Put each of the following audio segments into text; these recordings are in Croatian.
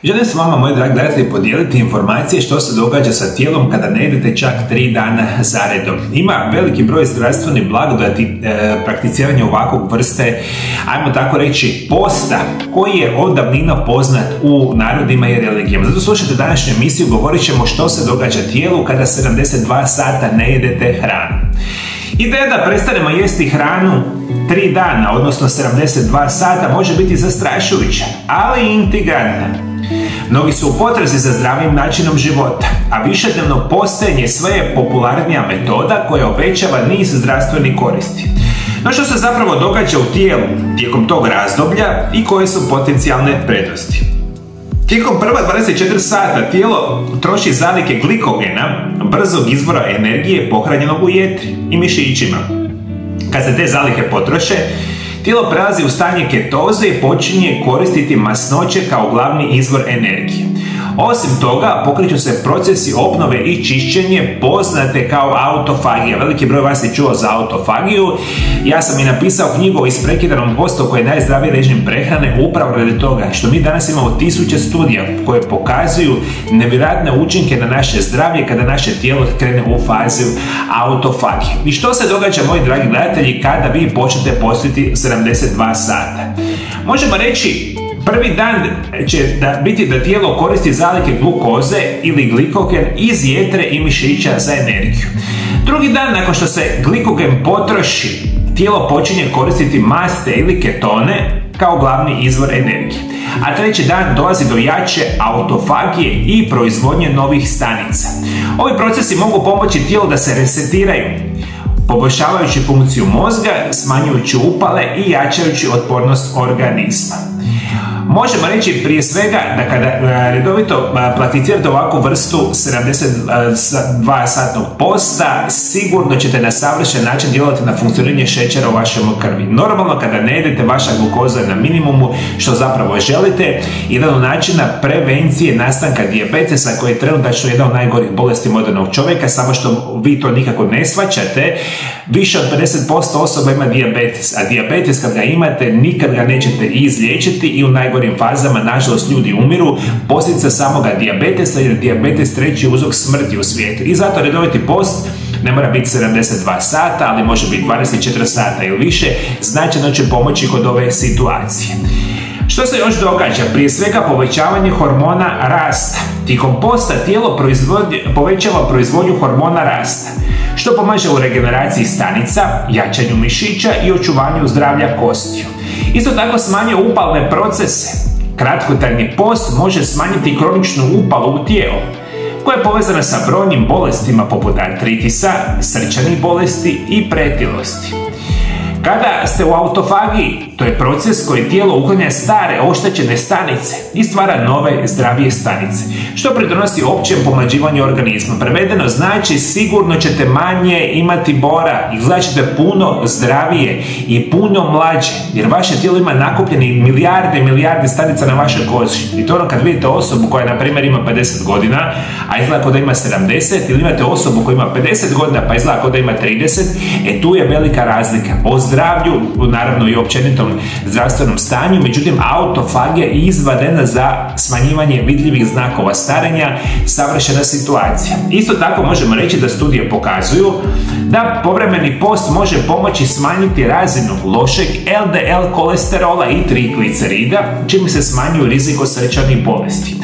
Želim se vama, moji dragi gledatelji, podijeliti informacije što se događa sa tijelom kada ne jedete čak 3 dana zaredom. Ima veliki broj zdravstvenih blagodati prakticiranja ovakvog vrste, ajmo tako reći, posta, koji je od davnina poznat u narodima i religijama. Zato slušajte današnju emisiju, govorit ćemo što se događa tijelu kada 72 sata ne jedete hranu. Ideja da prestanemo jesti hranu 3 dana, odnosno 72 sata, može biti zastrašujuća, ali i intrigantna. Mnogi su u potrazi za zdravim načinom života, a višednevno postojanje sve je popularnija metoda koja obećava niz zdravstvenih koristi. No što se zapravo događa u tijelu tijekom tog razdoblja i koje su potencijalne prednosti? Tijekom prva 24 sata tijelo troši zalihe glikogena, brzog izvora energije pohranjenog u jetri i mišićima. Kad se te zalihe potroše, tijelo prelazi u stanje ketoze i počinje koristiti masnoće kao glavni izvor energije. Osim toga, pokreću se procesi obnove i čišćenje poznate kao autofagija. Veliki broj vas je čuo za autofagiju. Ja sam i napisao knjigu o isprekidanom postu koji je najzdraviji režim prehrane upravo radi toga što mi danas imamo 1000 studija koje pokazuju nevjerojatne učinke na naše zdravlje kada naše tijelo krene u fazu autofagije. I što se događa, moji dragi gledatelji, kada vi počnete postiti 72 sata? Možemo reći, prvi dan će biti da tijelo koristi zalihe glukoze ili glikogen iz jetre i mišića za energiju. Drugi dan, nakon što se glikogen potroši, tijelo počinje koristiti maste ili ketone kao glavni izvor energije. A treći dan dolazi do jače autofagije i proizvodnje novih stanica. Ovi procesi mogu pomoći tijelu da se resetiraju, poboljšavajući funkciju mozga, smanjujući upale i jačajući otpornost organizma. Možemo reći prije svega da kada redovito prakticirate ovakvu vrstu 72-satnog posta, sigurno ćete na savršen način djelovati na funkcioniranje šećera u vašoj krvi. Normalno, kada ne jedete, vaša glukoza je na minimumu, što zapravo želite. Jedan od načina prevencije nastanka dijabetesa, koji je trenutačno jedna od najgorih bolesti modernog čovjeka, samo što vi to nikako ne shvaćate. Više od 50% osoba ima dijabetes, a dijabetes kad ga imate nikad ga nećete izliječiti i u najgorim fazama, nažalost, ljudi umiru posljedica samoga dijabetesa, jer dijabetes treći uzrok smrti u svijetu. I zato redoviti post ne mora biti 72 sata, ali može biti 24 sata ili više, značajno će pomoći kod ove situacije. Što se još događa? Prije svega povećavanje hormona rasta. Tijekom posta tijelo povećava proizvodnju hormona rasta, što pomaže u regeneraciji stanica, jačanju mišića i očuvanju zdravlja kostiju. Isto tako smanjuje upalne procese. Kratkotrajni post može smanjiti kroničnu upalu u tijelu, koja je povezana sa brojnim bolestima poput artritisa, srčanih bolesti i pretilosti. Kada ste u autofagiji, to je proces koji tijelo uklanja stare, oštećene stanice i stvara nove, zdravije stanice, što pridonosi općem pomlađivanju organizma. Prevedeno znači, sigurno ćete manje imati bora, izgledat ćete puno zdravije i puno mlađe, jer vaše tijelo ima nakupljeni milijarde stanica na vašoj koži. I to ono kad vidite osobu koja, na primjer, ima 50 godina, a izgleda kao da ima 70, ili imate osobu koja ima 50 godina pa izgleda kao da ima 30, tu je velika razlika. O zdravlju, naravno i općenitom zdravstvenom stanju, međutim autofagija je izvanredna za smanjivanje vidljivih znakova starenja, savršena situacija. Isto tako možemo reći da studije pokazuju da povremeni post može pomoći smanjiti razinu lošeg LDL kolesterola i triglicerida, čime se smanjuju rizik od srčanih bolesti.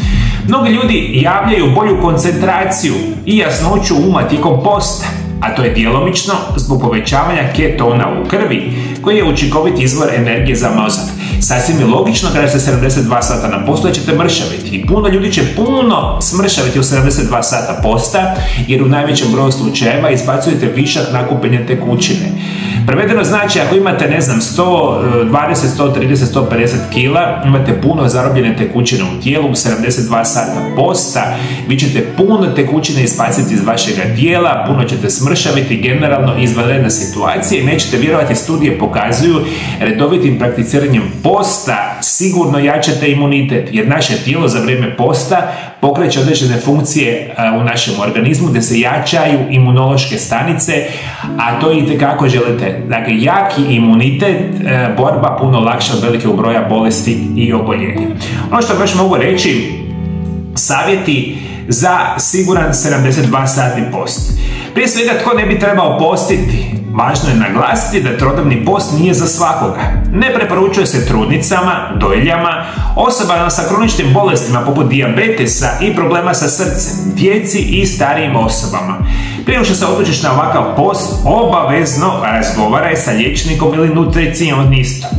Mnogi ljudi javljaju bolju koncentraciju i jasnoću uma tijekom posta, a to je djelomično zbog povećavanja ketona u krvi, koji je učinkovit izvor energije za mozak. Sasvim je logično kada ste 72 sata na postu da ćete mršaviti, i puno ljudi će puno smršaviti u 72 sata posta, jer u najvećem broju slučajeva izbacujete višak nakupljene tekućine. Prevedeno znači, ako imate, ne znam, 120, 130, 150 kila, imate puno zarobljene tekućine u tijelu, 72 sata posta, vi ćete puno tekućine izbaciti iz vašega tijela, puno ćete smršaviti, generalno izvanredna situacija, i nećete vjerovati, studije pokazuju, redovitim prakticiranjem posta sigurno jačate imunitet, jer naše tijelo za vrijeme posta pokreće određene funkcije u našem organizmu gdje se jačaju imunološke stanice, a to itekako želite. Dakle, jaki imunitet, borba puno lakša od velikog broja bolesti i oboljenja. Ono što još mogu reći, Savjeti za siguran 72-satni post. Prije svega, tko ne bi trebao postiti? Važno je naglasiti da trodnevni post nije za svakoga. Ne preporučuje se trudnicama, dojiljama, osobama sa kroničnim bolestima poput dijabetesa i problema sa srcem, djeci i starijim osobama. Prije što se odlučiš na ovakav post, obavezno razgovaraj sa liječnikom ili nutricionistom.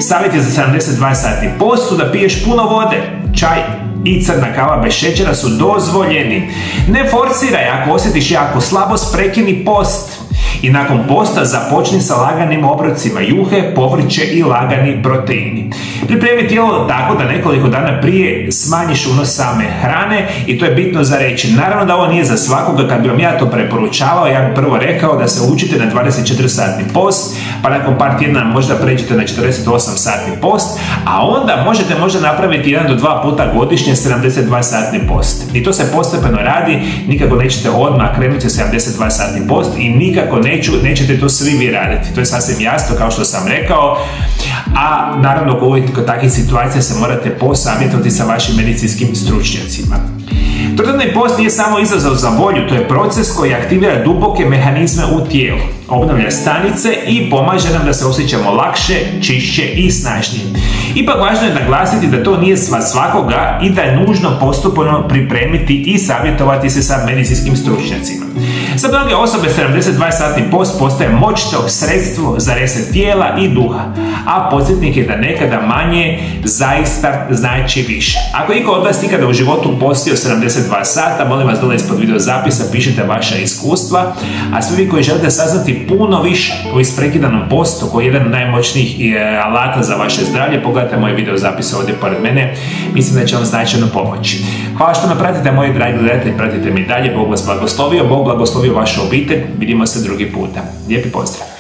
Savjeti za 72-satni post su da piješ puno vode, čaj i crna kava bez šećera su dozvoljeni. Ne forsiraj, ako osjetiš jako slabost, prekini post. I nakon posta započni sa laganim obrocima juhe, povrće i lagani proteini. Pripremi tijelo tako da nekoliko dana prije smanjiš unos same hrane i to je bitno za reći. Naravno da ovo nije za svakoga, kad bi vam ja to preporučavao, ja bih prvo rekao da se učite na 24-satni post, pa nakon par tjedna možda pređete na 48-satni post, a onda možete možda napraviti 1 do 2 puta godišnje 72-satni post. I to se postepeno radi, nikako nećete odmah krenuti 72-satni post i nikako nećete to svi vi raditi. To je sasvim jasno, kao što sam rekao, a naravno kod takvih situacija se morate posavjetovati sa vašim medicinskim stručnjacima. Trodnevni post nije samo izazov za volju, to je proces koji aktivira duboke mehanizme u tijelu, obnavlja stanice i pomaže nam da se osjećamo lakše, čišće i snažnije. Ipak važno je naglasiti da to nije svakoga i da je nužno postupno pripremiti i savjetovati se sa medicinskim stručnjacima. Za mnoge osobe 72-satni post postaje moćno sredstvo za reset tijela i duha, a podsjetnik je da nekada manje zaista znači više. Ako iko od vas nikada u životu postio 72 sata, molim vas dole ispod video zapisa pišite vaša iskustva, a svi vi koji želite saznati puno više o isprekidanom postu, koji je jedan od najmoćnijih alata za vaše zdravlje, pogledajte moj video zapis ovdje pored mene, mislim da će vam značajno pomoći. Hvala što me pratite, moji dragi gledatelji, pratite mi dalje, Bog vas blagoslovio, Bog blagoslovio vašu obitelj, vidimo se drugi puta. Lijepi pozdrav!